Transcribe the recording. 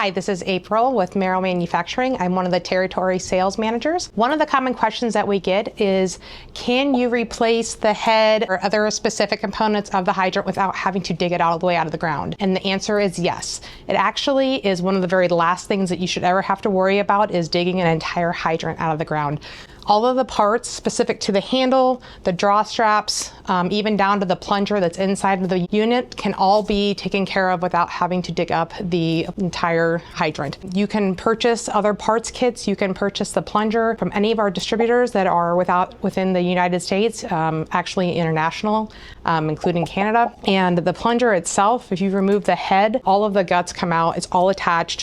Hi, this is April with Merrill Manufacturing. I'm one of the territory sales managers. One of the common questions that we get is, can you replace the head or other specific components of the hydrant without having to dig it all the way out of the ground? And the answer is yes. It actually is one of the very last things that you should ever have to worry about, is digging an entire hydrant out of the ground. All of the parts specific to the handle, the draw straps, even down to the plunger that's inside of the unit can all be taken care of without having to dig up the entire hydrant. You can purchase other parts kits. You can purchase the plunger from any of our distributors that are within the United States, actually international, including Canada. And the plunger itself, if you remove the head, all of the guts come out. It's all attached